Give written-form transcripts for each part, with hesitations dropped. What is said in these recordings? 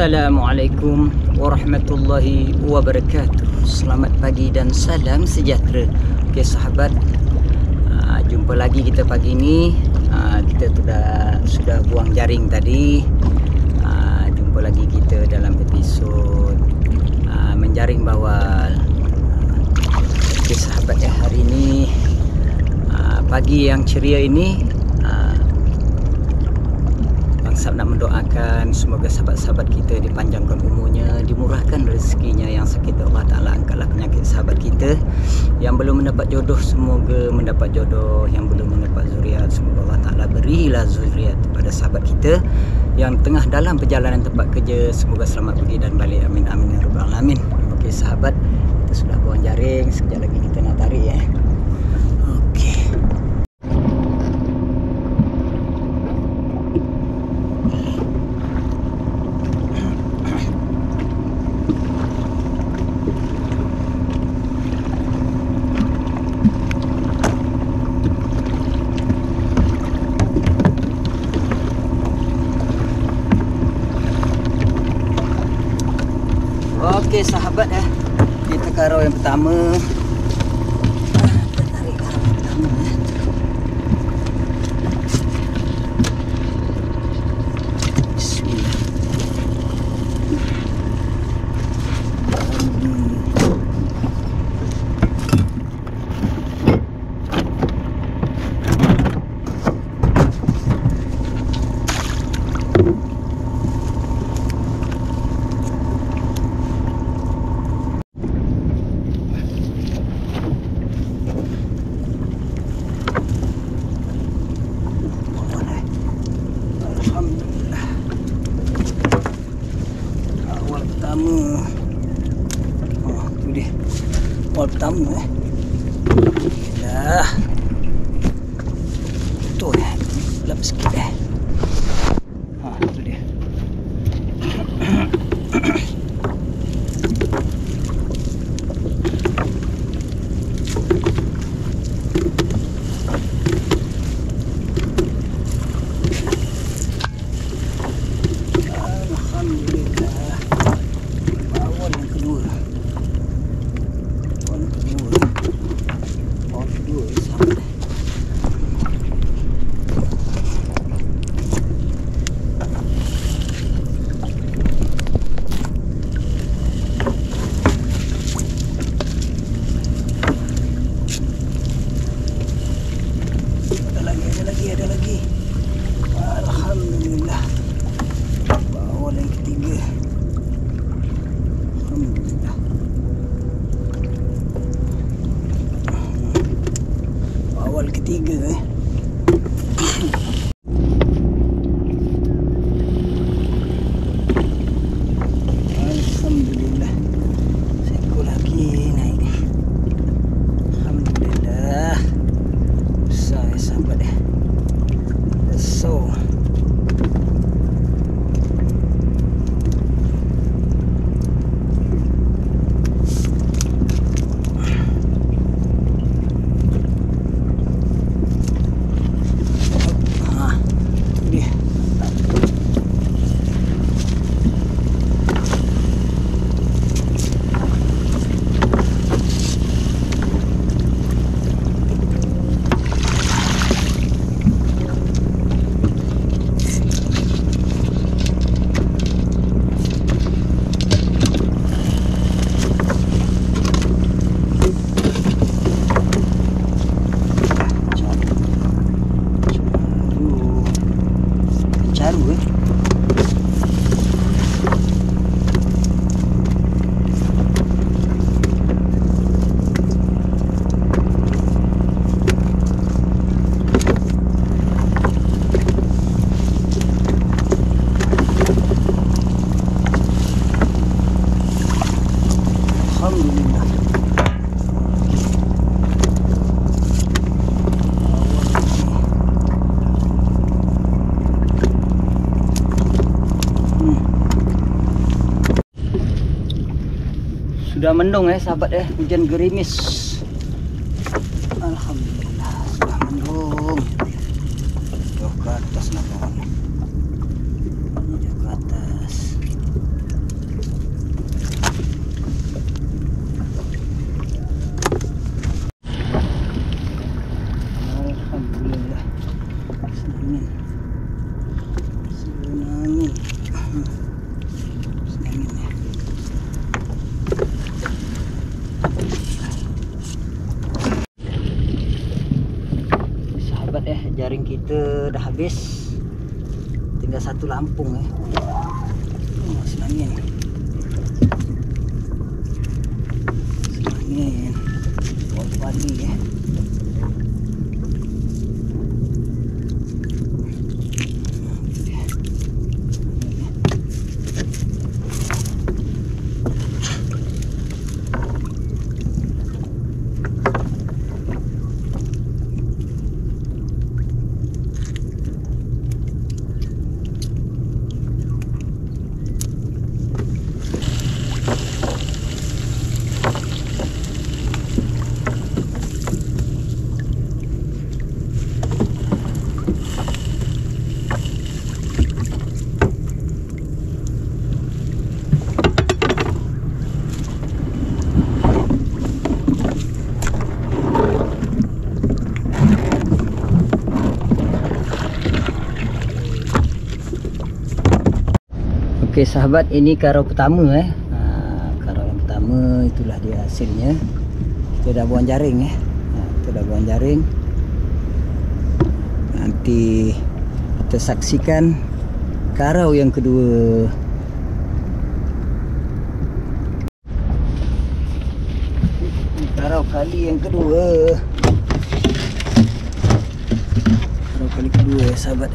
Assalamualaikum warahmatullahi wabarakatuh. Selamat pagi dan salam sejahtera. Okey sahabat, jumpa lagi kita pagi ni. Kita sudah buang jaring tadi. Jumpa lagi kita dalam episod menjaring bawal. Okey sahabat ya, hari ini pagi yang ceria ini Sahabat nak mendoakan semoga sahabat-sahabat kita dipanjangkan umurnya, dimurahkan rezekinya. Yang sakit Allah Ta'ala angkatlah penyakit sahabat kita. Yang belum mendapat jodoh semoga mendapat jodoh. Yang belum mendapat zuriat semoga Allah Ta'ala berilah zuriat kepada sahabat kita. Yang tengah dalam perjalanan tempat kerja semoga selamat pergi dan balik, amin amin ya rabbal alamin. Okey sahabat, kita sudah buang jaring, sekejap lagi kita nak tarik ya. Okey. Okey sahabat ya, kita karau yang pertama. Kita tarik karau yang pertama ya. Bismillah. Awal pertama dah tu lap sikit tu dia. Alhamdulillah, awal yang kedua. Ada lagi. Alhamdulillah. Bawal yang ketiga. Alhamdulillah. Bawal ketiga Alhamdulillah. Seekor lagi naik. Alhamdulillah. Besar ya sahabat ya. So baru Alhamdulillah. Sudah mendung sahabat hujan gerimis. Alhamdulillah sudah mendung. Jauh ke atas nak kawan. Jauh ke atas. jaring kita dah habis. Tinggal satu lampung Senangin. Senangin. Buat pagi Okey sahabat, ini karau pertama karau yang pertama, itulah dia hasilnya. Kita dah buang jaring kita dah buang jaring. Nanti kita saksikan karau yang kedua. Karau kali yang kedua. Karau kali kedua sahabat.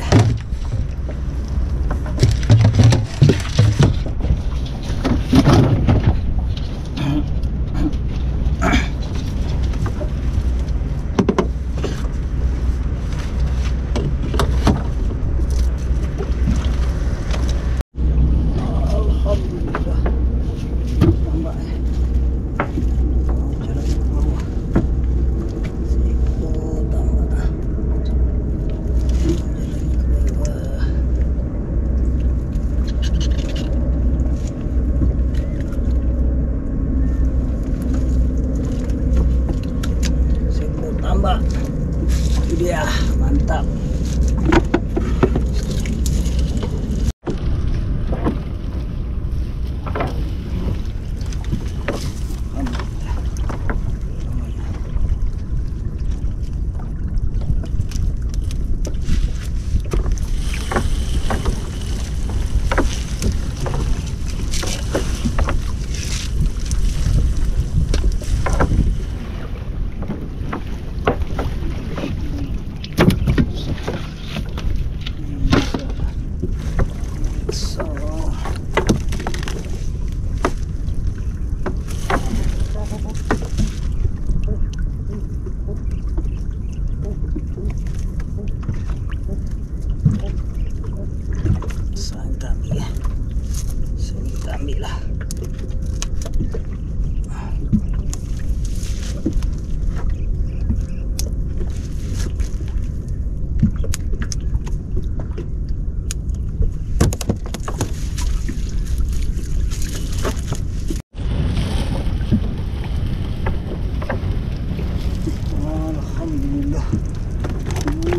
Itu dia, mantap.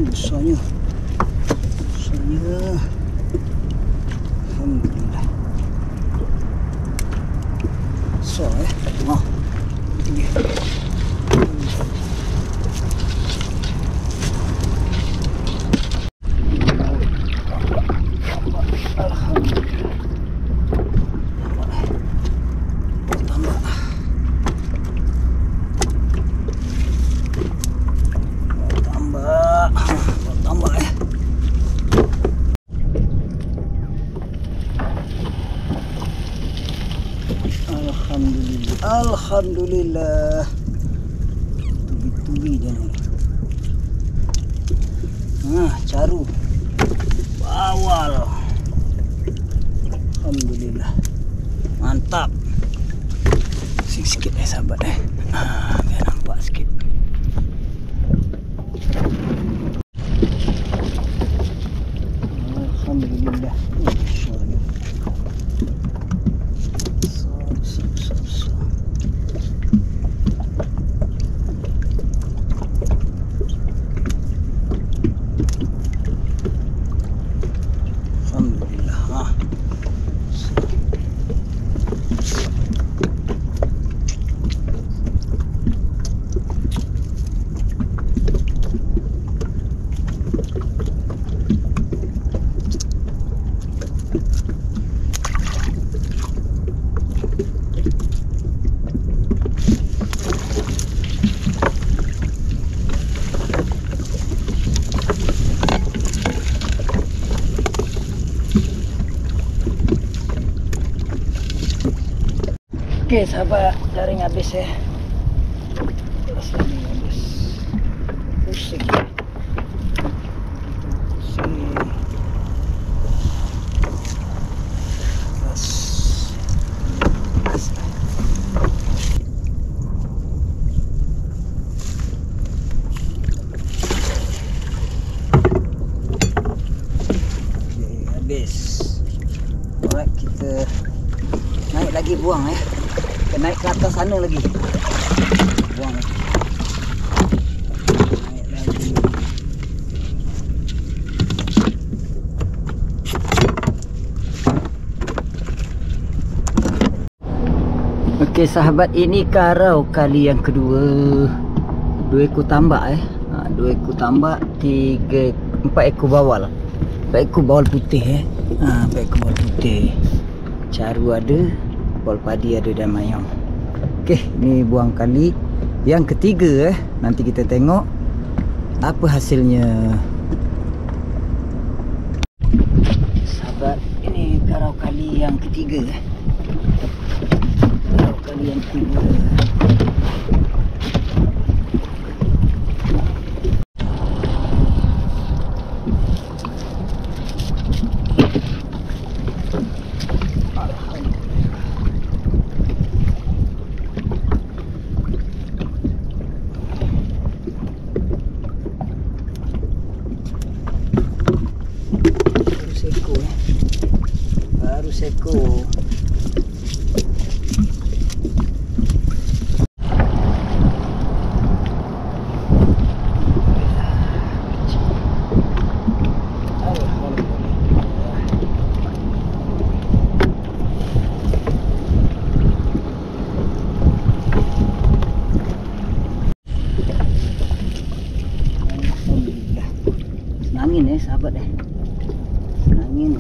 Besarnya. Alhamdulillah. Besar itu dia. Alhamdulillah. Tubi-tubi dia ni. Caru. Bawal. Alhamdulillah. Mantap. Sikit sahabat biar nampak sikit. Alhamdulillah. Okey sahabat, jaring habis ya. Jaring habis. Pusing. Alright, kita naik lagi buang ya. Kita naik ke atas sana lagi. Buang lagi. Naik lagi. Okey sahabat, ini karau kali yang kedua. 2 ekor tambak 2 ekor tambak, 4 ekor bawal. 4 ekor bawal putih 4 ekor bawal putih. Caru ada, bawal padi ada dan mayang. Okey, ni buang kali yang ketiga Nanti kita tengok apa hasilnya. Sahabat, ini karau kali yang ketiga Karau kali yang ketiga. Baru seko. Senangin sahabat senangin.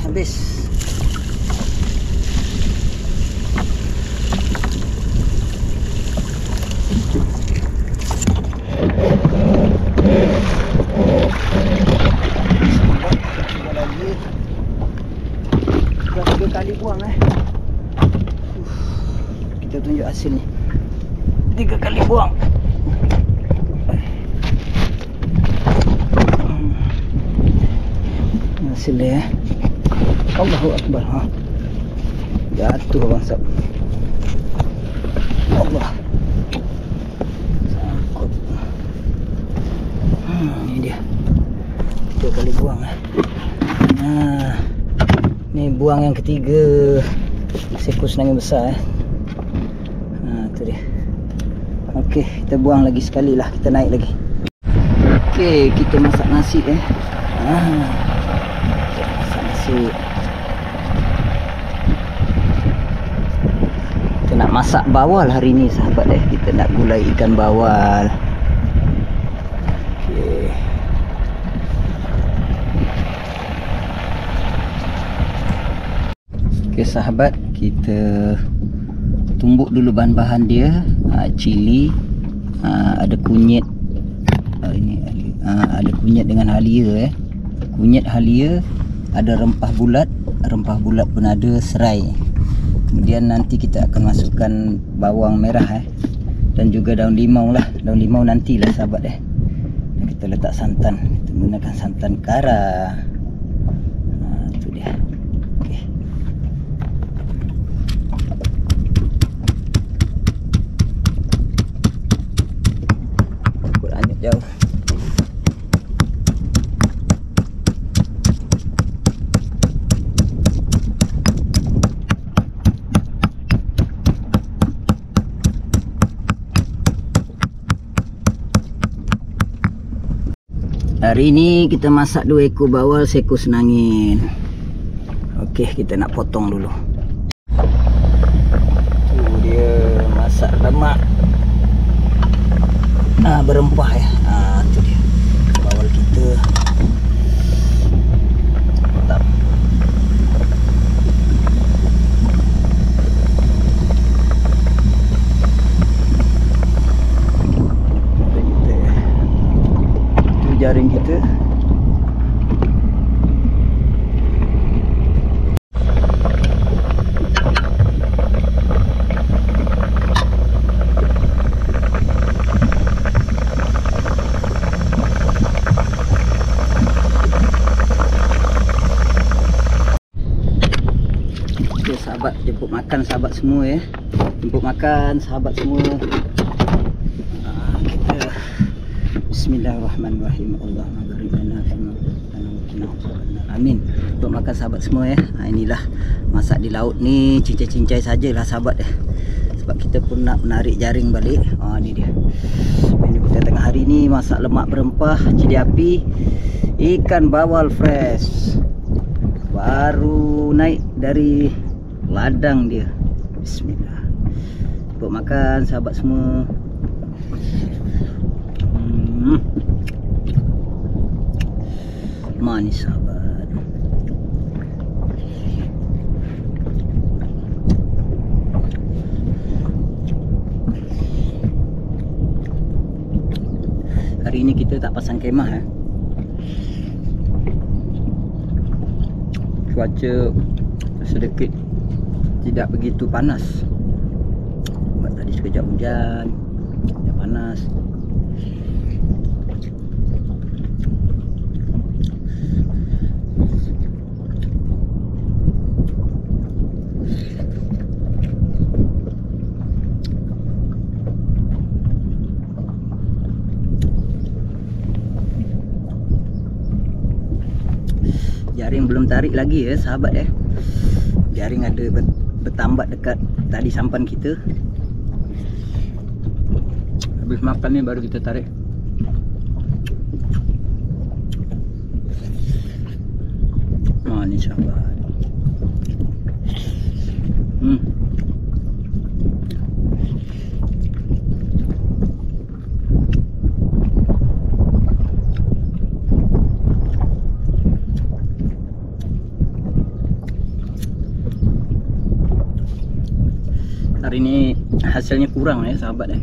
Habis. Lagi. Dah 3 kali buang Kita tunjuk hasil ni. 3 kali buang. Hasil dia Allahu Akbar Jatuh bangsa. Allah sangkut. Ini dia 3 kali buang ni buang yang ketiga. Seko senangin besar tu dia. Okey, kita buang lagi sekali lah. Kita naik lagi. Okey, kita masak nasi masak nasi. masak bawal hari ni sahabat kita nak gulai ikan bawal. Okey. Okey sahabat, kita tumbuk dulu bahan-bahan dia. Cili, ada kunyit, ada kunyit dengan halia kunyit halia, ada rempah bulat pun ada, serai. Kemudian nanti kita akan masukkan bawang merah dan juga daun limau lah. Daun limau nantilah sahabat kita letak santan, kita gunakan santan kara. Itu dia. Okey. Takut hanyut jauh. Hari ini kita masak 2 ekor bawal, seekor senangin. Okey, kita nak potong dulu. Tu dia masak lemak berempah tu dia bawal kita. Mantap. Jaring kita. Okey sahabat, jemput makan sahabat semua Jemput makan sahabat semua. Kita Bismillahirrahmanirrahim. Allahumma barik lana fima razaqtana. Amin. Untuk makan sahabat semua inilah masak di laut ni, cincai-cincai sajalah sahabat sebab kita pun nak menarik jaring balik. Ni dia. Menu kita tengah hari ni masak lemak berempah, cili api, ikan bawal fresh. Baru naik dari ladang dia. Bismillah. Untuk makan sahabat semua. Manis sahabat. Hari ini kita tak pasang kemah Cuaca sedikit tidak begitu panas. Tadi sekejap hujan, sekejap panas. Jaring belum tarik lagi sahabat Jaring ada bertambat dekat tali sampan kita. Habis makan ni baru kita tarik. Ni sahabat. Hari ini hasilnya kurang sahabat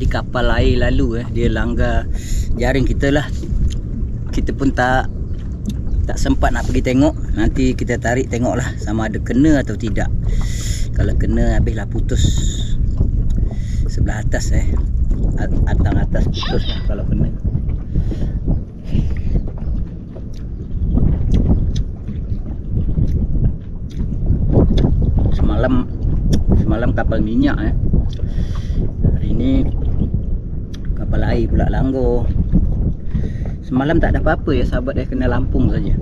tadi kapal air lalu dia langgar jaring kita lah. Kita pun tak sempat nak pergi tengok. Nanti kita tarik tengok lah sama ada kena atau tidak. Kalau kena habislah putus sebelah atas atang atas putus lah kalau kena. Semalam kapal minyak hari ini kapal air pula langgar. Semalam tak ada apa-apa ya sahabat, kena Lampung saja.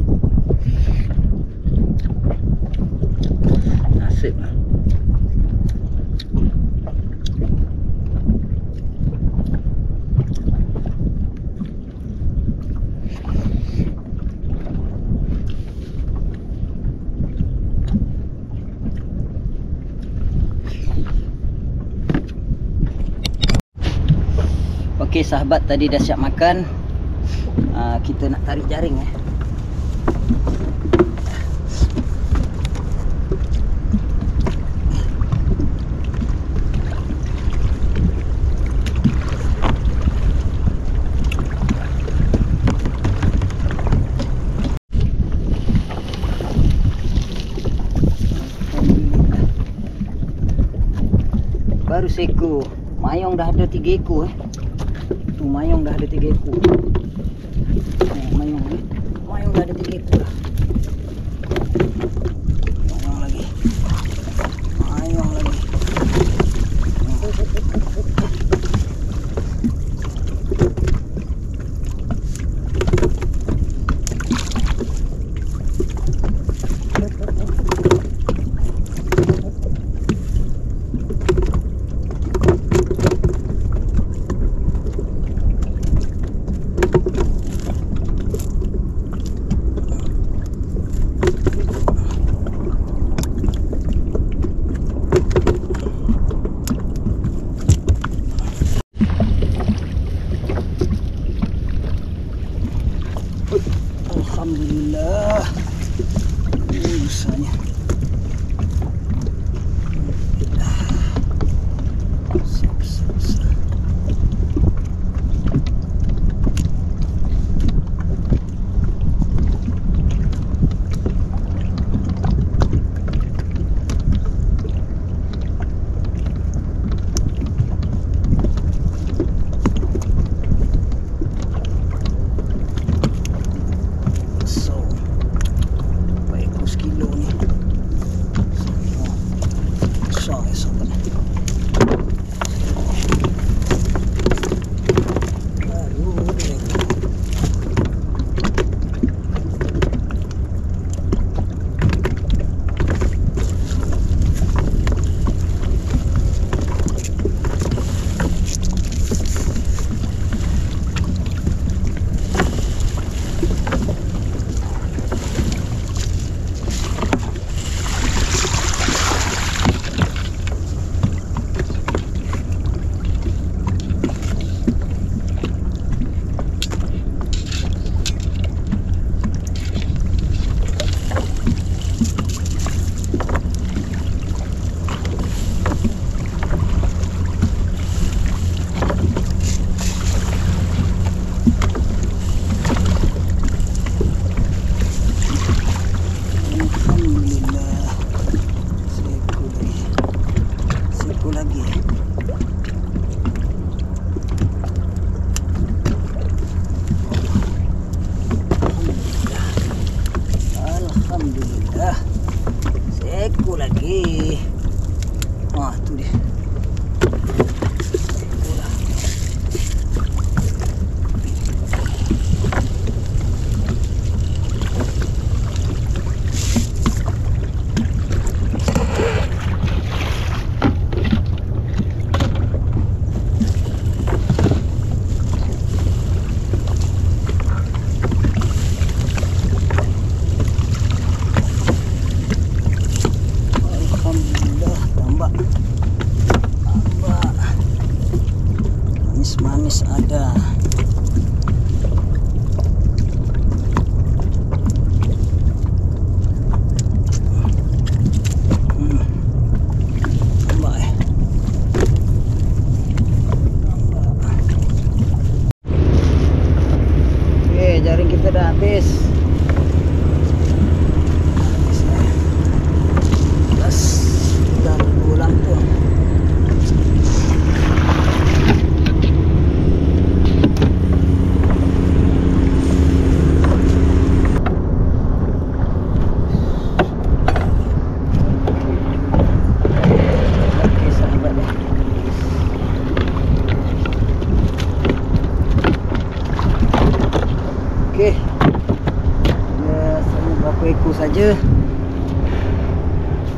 Nasib lah. Okey sahabat, tadi dah siap makan. Kita nak tarik jaring Baru seekor. Mayong dah ada 3 ekor Tu mayong dah ada 3 ekor. Mayong dah ada 3 ekor lah. Mayong lagi. Alhamdulillah. Ini besarnya.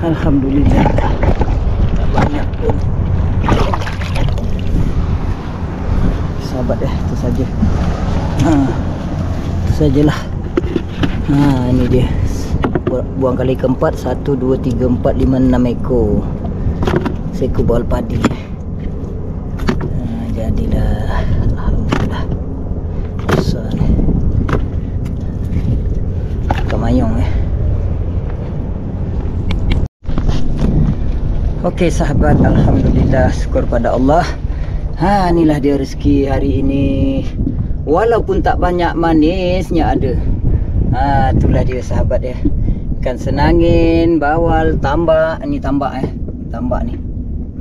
Alhamdulillah. Tak banyak pun. Sahabat itu saja. Itu sajalah. Ini dia. Buang kali keempat. 1, 2, 3, 4, 5, 6 ekor. Seekor bawal padi. Jadilah. Alhamdulillah. Besar ni. Kamayong Okey sahabat, alhamdulillah, syukur pada Allah. Inilah dia rezeki hari ini. Walaupun tak banyak, manisnya ada. Itulah dia sahabat ya. Ikan senangin, bawal, tambak. Ini tambak tambak ni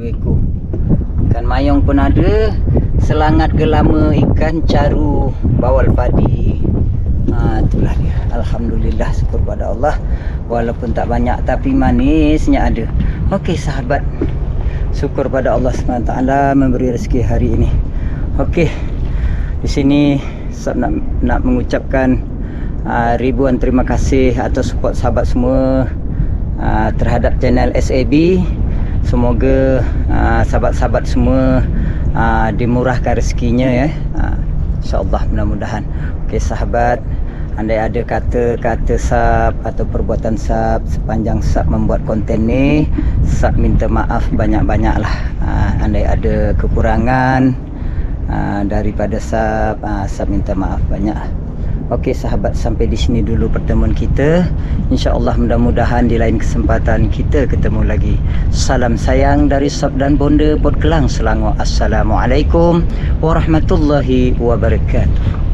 2 ekor. Ikan mayong pun ada. Selangat gelama, ikan caru, bawal padi. Itulah dia. Alhamdulillah, syukur pada Allah. Walaupun tak banyak tapi manisnya ada. Okey sahabat, syukur pada Allah SWT memberi rezeki hari ini. Okey, di sini nak mengucapkan ribuan terima kasih atas support sahabat semua terhadap channel SAB. Semoga sahabat-sahabat semua dimurahkan rezekinya ya. InsyaAllah, mudah-mudahan. Okey sahabat, andai ada kata-kata sab atau perbuatan sab sepanjang sab membuat konten ni, sab minta maaf banyak-banyaklah. Andai ada kekurangan daripada sab, sab minta maaf banyak. Okey sahabat, sampai di sini dulu pertemuan kita. InsyaAllah mudah-mudahan di lain kesempatan kita ketemu lagi. Salam sayang dari Sab dan Bonda, Bot Kelang, Selangor. Assalamualaikum warahmatullahi wabarakatuh.